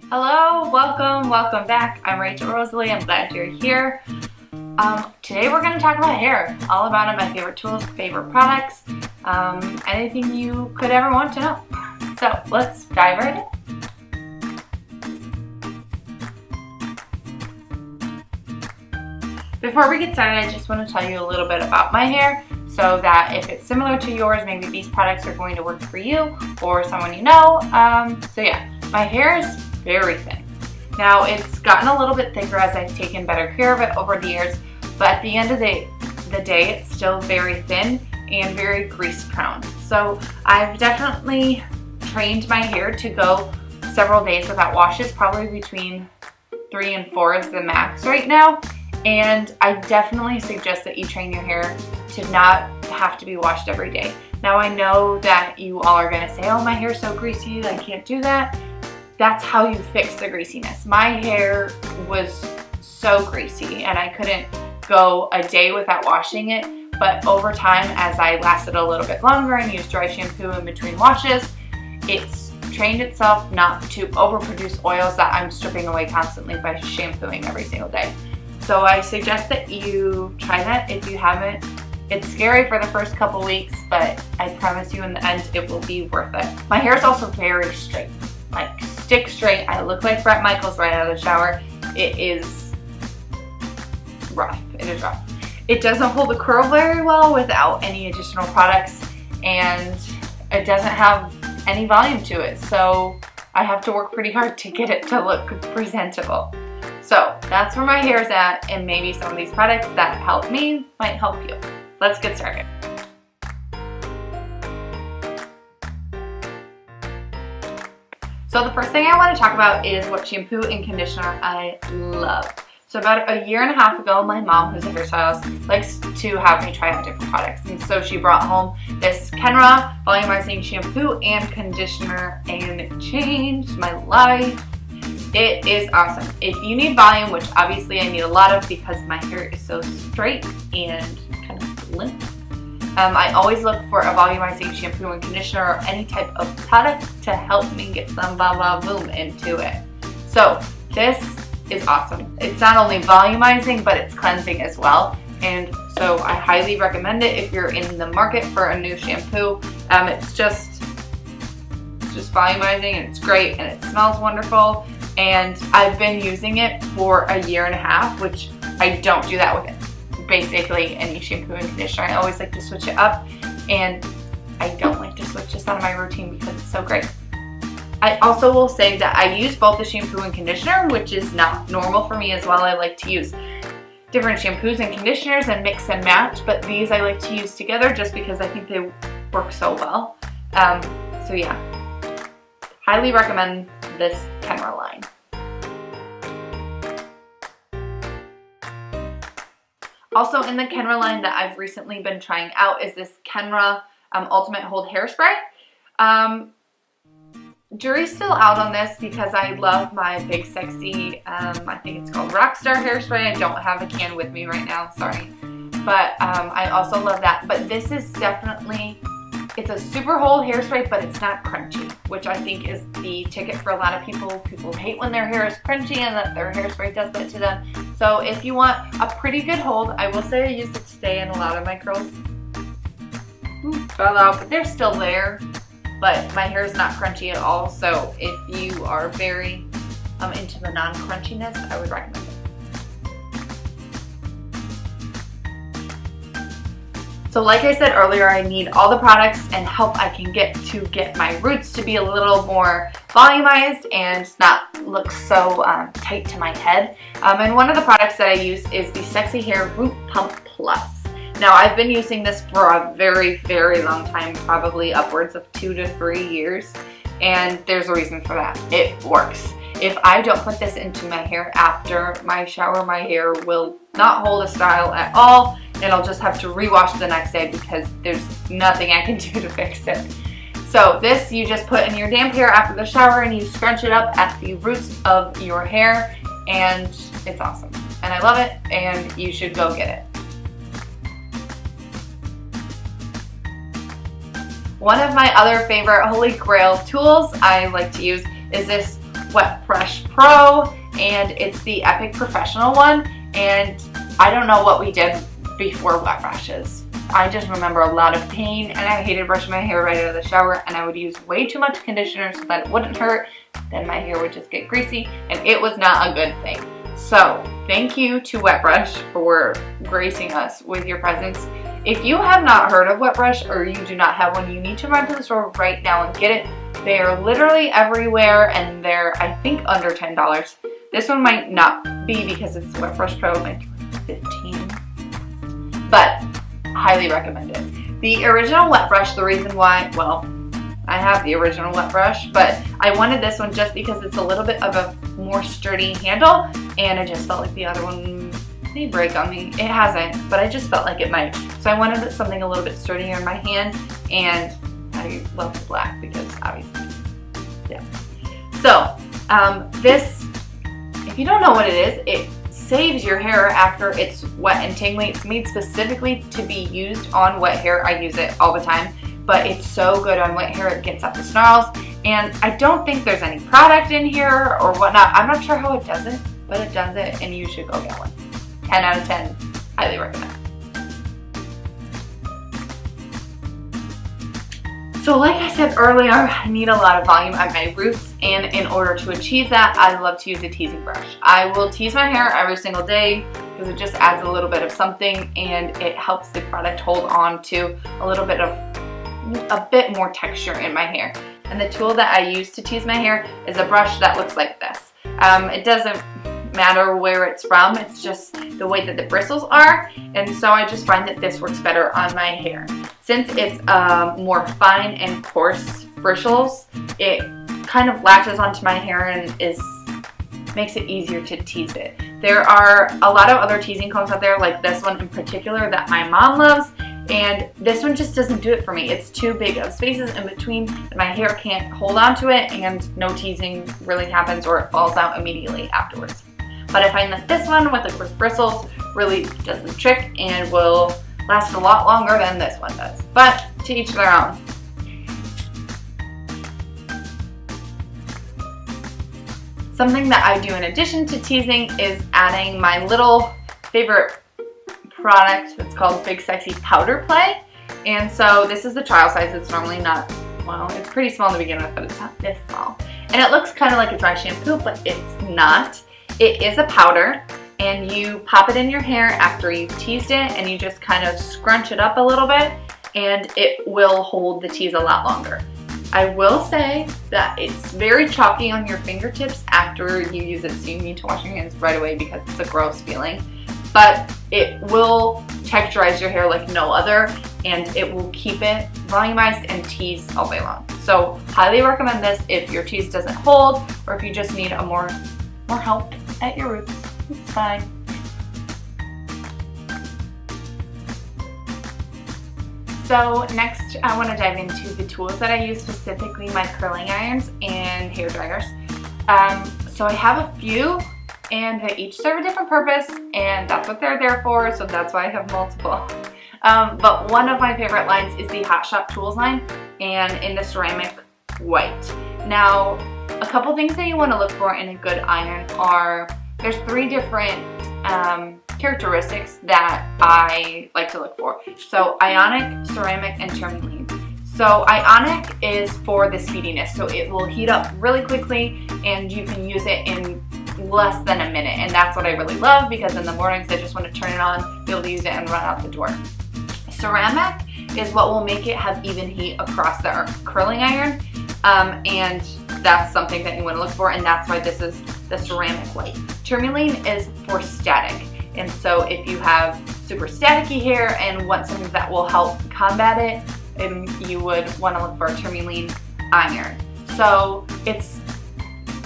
Hello, welcome back. I'm Rachel Rosalie. I'm glad you're here. Today we're going to talk about hair, all about it, my favorite tools, favorite products, anything you could ever want to know. So let's dive right in. Before we get started, I just want to tell you a little bit about my hair so that if it's similar to yours, maybe these products are going to work for you or someone you know. So yeah, my hair is very thin. Now it's gotten a little bit thicker as I've taken better care of it over the years, but at the end of the day, it's still very thin and very grease prone. So I've definitely trained my hair to go several days without washes, probably between 3 and 4 is the max right now. And I definitely suggest that you train your hair to not have to be washed every day. Now I know that you all are gonna say, oh, my hair's so greasy, I can't do that. That's how you fix the greasiness. My hair was so greasy and I couldn't go a day without washing it, but over time, as I lasted a little bit longer and used dry shampoo in between washes, it's trained itself not to overproduce oils that I'm stripping away constantly by shampooing every single day. So I suggest that you try that if you haven't. It's scary for the first couple weeks, but I promise you in the end it will be worth it. My hair is also very straight, like stick straight. I look like Bret Michaels right out of the shower. It is rough. It is rough. It doesn't hold the curl very well without any additional products, and it doesn't have any volume to it. So I have to work pretty hard to get it to look presentable. So that's where my hair is at, and maybe some of these products that help me might help you. Let's get started. So the first thing I want to talk about is what shampoo and conditioner I love. So about a year and a half ago, my mom, who's a hairstylist, likes to have me try out different products. And so she brought home this Kenra volumizing shampoo and conditioner, and it changed my life. It is awesome. If you need volume, which obviously I need a lot of because my hair is so straight and kind of limp, I always look for a volumizing shampoo and conditioner or any type of product to help me get some boom into it. So this is awesome. It's not only volumizing, but it's cleansing as well. And so I highly recommend it if you're in the market for a new shampoo. It's just volumizing, and it's great, and it smells wonderful. And I've been using it for a year and a half, which I don't do that with basically any shampoo and conditioner. I always like to switch it up, and I don't like to switch this out of my routine because it's so great. I also will say that I use both the shampoo and conditioner, which is not normal for me as well. I like to use different shampoos and conditioners and mix and match, but these I like to use together just because I think they work so well. So yeah, highly recommend this Kenra line. Also in the Kenra line that I've recently been trying out is this Kenra Ultimate Hold Hairspray. Jury's still out on this because I love my Big Sexy, I think it's called Rockstar hairspray. I don't have a can with me right now, sorry. But I also love that. But this is definitely, it's a super hold hairspray, but it's not crunchy, which I think is the ticket for a lot of people. People hate when their hair is crunchy and that their hairspray does that to them. So if you want a pretty good hold, I will say I used it today and a lot of my curls fell out, but they're still there. But my hair is not crunchy at all, so if you are very into the non-crunchiness, I would recommend it. So like I said earlier, I need all the products and help I can get to get my roots to be a little more volumized and not look so tight to my head. And one of the products that I use is the Sexy Hair Root Pump Plus. Now I've been using this for a very, very long time, probably upwards of 2 to 3 years, and there's a reason for that. It works. If I don't put this into my hair after my shower, my hair will not hold a style at all, and I'll just have to rewash the next day because there's nothing I can do to fix it. So this you just put in your damp hair after the shower and you scrunch it up at the roots of your hair, and it's awesome. And I love it, and you should go get it. One of my other favorite holy grail tools I like to use is this Wet Brush Pro, and it's the Epic Professional one. And I don't know what we did before wet brushes. I just remember a lot of pain, and I hated brushing my hair right out of the shower, and I would use way too much conditioner so that it wouldn't hurt. Then my hair would just get greasy, and it was not a good thing. So thank you to Wet Brush for gracing us with your presence. If you have not heard of Wet Brush, or you do not have one, you need to run to the store right now and get it. They are literally everywhere, and they're, I think, under $10. This one might not be because it's Wet Brush Pro, like $15, but highly recommend it. The original Wet Brush, the reason why, well, I have the original Wet Brush, but I wanted this one just because it's a little bit of a more sturdy handle, and I just felt like the other one may break on me. It hasn't, but I just felt like it might. So I wanted something a little bit sturdier in my hand, and I love the black because obviously, yeah. So this, if you don't know what it is, it saves your hair after it's wet and tingly. It's made specifically to be used on wet hair. I use it all the time, but it's so good on wet hair. It gets up the snarls, and I don't think there's any product in here or whatnot. I'm not sure how it does it, but it does it, and you should go get one. 10 out of 10, highly recommend. So like I said earlier, I need a lot of volume at my roots, and in order to achieve that, I love to use a teasing brush. I will tease my hair every single day because it just adds a little bit of something, and it helps the product hold on to a bit more texture in my hair. And the tool that I use to tease my hair is a brush that looks like this. It doesn't matter where it's from, it's just the way that the bristles are, and so I just find that this works better on my hair. Since it's more fine and coarse bristles, it kind of latches onto my hair and makes it easier to tease it. There are a lot of other teasing combs out there, like this one in particular that my mom loves, and this one just doesn't do it for me. It's too big of spaces in between, and my hair can't hold on to it, and no teasing really happens, or it falls out immediately afterwards. But I find that this one with the coarse bristles really does the trick and will last a lot longer than this one does. But to each their own. Something that I do in addition to teasing is adding my little favorite product that's called Big Sexy Powder Play. And so this is the trial size. It's normally not, well, it's pretty small to begin with, but it's not this small. And it looks kind of like a dry shampoo, but it's not. It is a powder, and you pop it in your hair after you've teased it, and you just kind of scrunch it up a little bit, and it will hold the tease a lot longer. I will say that it's very chalky on your fingertips after you use it, so you need to wash your hands right away because it's a gross feeling. But it will texturize your hair like no other, and it will keep it volumized and teased all day long. So highly recommend this if your tease doesn't hold, or if you just need a more help at your roots. It's fine. So next I want to dive into the tools that I use, specifically my curling irons and hair dryers. So I have a few, and they each serve a different purpose, and that's what they're there for, so that's why I have multiple. But one of my favorite lines is the Hot Shop Tools line, and in the ceramic white. Now, a couple things that you want to look for in a good iron are, there's 3 different characteristics that I like to look for. So ionic, ceramic, and tourmaline. So ionic is for the speediness, so it will heat up really quickly, and you can use it in less than a minute, and that's what I really love, because in the mornings I just want to turn it on, be able to use it, and run out the door. Ceramic is what will make it have even heat across the curling iron, and that's something that you want to look for, and that's why this is the ceramic white. Tourmaline is for static, and so if you have super staticky hair and want something that will help combat it, you would want to look for a tourmaline iron. So it's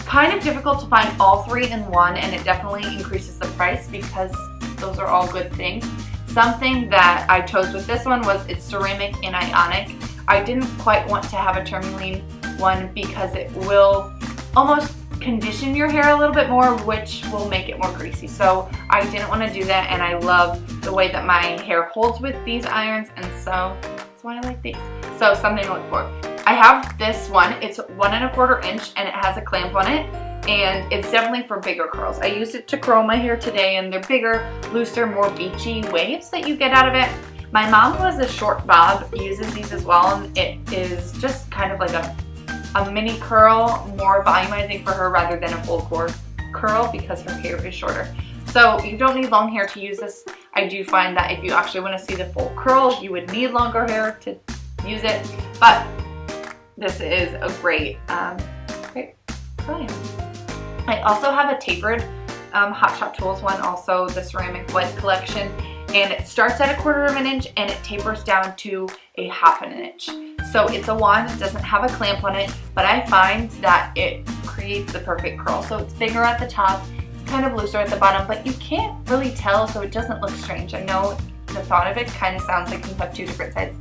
kind of difficult to find all 3 in one, and it definitely increases the price because those are all good things. Something that I chose with this one was it's ceramic and ionic. I didn't quite want to have a tourmaline one because it will almost condition your hair a little bit more, which will make it more greasy. So I didn't want to do that, and I love the way that my hair holds with these irons, and so that's why I like these. So something to look for. I have this one. It's 1 1/4 inch, and it has a clamp on it, and it's definitely for bigger curls. I used it to curl my hair today, and they're bigger, looser, more beachy waves that you get out of it. My mom, who has a short bob, uses these as well, and it is just kind of like a mini curl, more volumizing for her rather than a full core curl because her hair is shorter. So you don't need long hair to use this. I do find that if you actually want to see the full curl, you would need longer hair to use it, but this is a great curling. I also have a tapered Hot Shot Tools one, also the ceramic white collection, and it starts at 1/4 of an inch and it tapers down to 1/2 of an inch. So it's a wand, it doesn't have a clamp on it, but I find that it creates the perfect curl. So it's bigger at the top, kind of looser at the bottom, but you can't really tell, so it doesn't look strange. I know the thought of it kind of sounds like you have 2 different size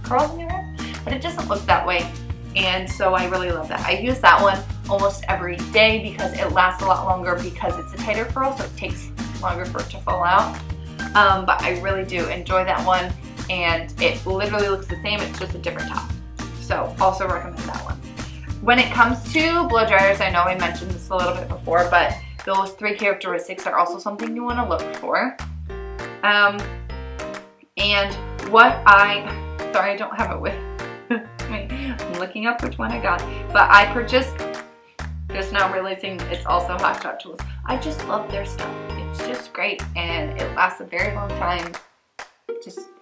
curls in your hair, but it doesn't look that way. And so I really love that. I use that one almost every day because it lasts a lot longer because it's a tighter curl, so it takes longer for it to fall out. But I really do enjoy that one, and it literally looks the same, it's just a different top. So also recommend that one. When it comes to blow dryers, I know I mentioned this a little bit before, but those 3 characteristics are also something you want to look for. And what sorry I don't have it with I'm looking up which one I got, but I purchased, just now realizing it's also Hot Shot Tools. I just love their stuff. It's just great and it lasts a very long time.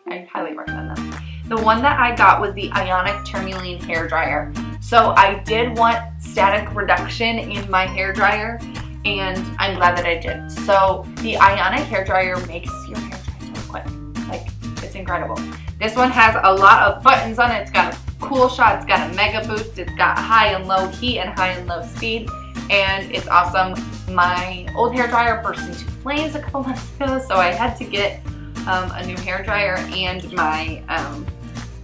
I highly recommend them. The one that I got was the Ionic Tourmaline hair dryer. So I did want static reduction in my hair dryer, and I'm glad that I did. So the Ionic hair dryer makes your hair dry so quick. Like, it's incredible. This one has a lot of buttons on it. It's got a cool shot, it's got a mega boost, it's got high and low heat and high and low speed, and it's awesome. My old hair dryer burst into flames a couple months ago, so I had to get a new hair dryer, and my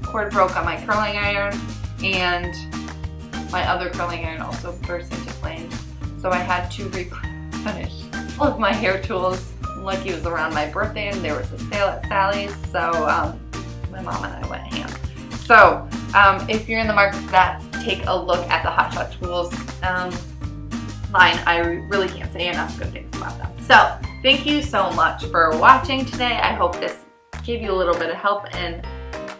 cord broke on my curling iron, and my other curling iron also burst into flames, so I had to replenish all of my hair tools. Lucky it was around my birthday and there was a sale at Sally's, so my mom and I went ham. So if you're in the market for that, take a look at the Hot Shot Tools line. I really can't say enough good things about them. So thank you so much for watching today. I hope this gave you a little bit of help and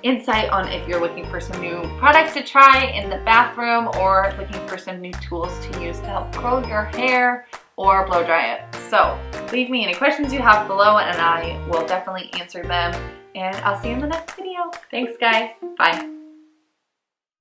insight on if you're looking for some new products to try in the bathroom or looking for some new tools to use to help curl your hair or blow dry it. So leave me any questions you have below and I will definitely answer them. And I'll see you in the next video. Thanks guys. Bye.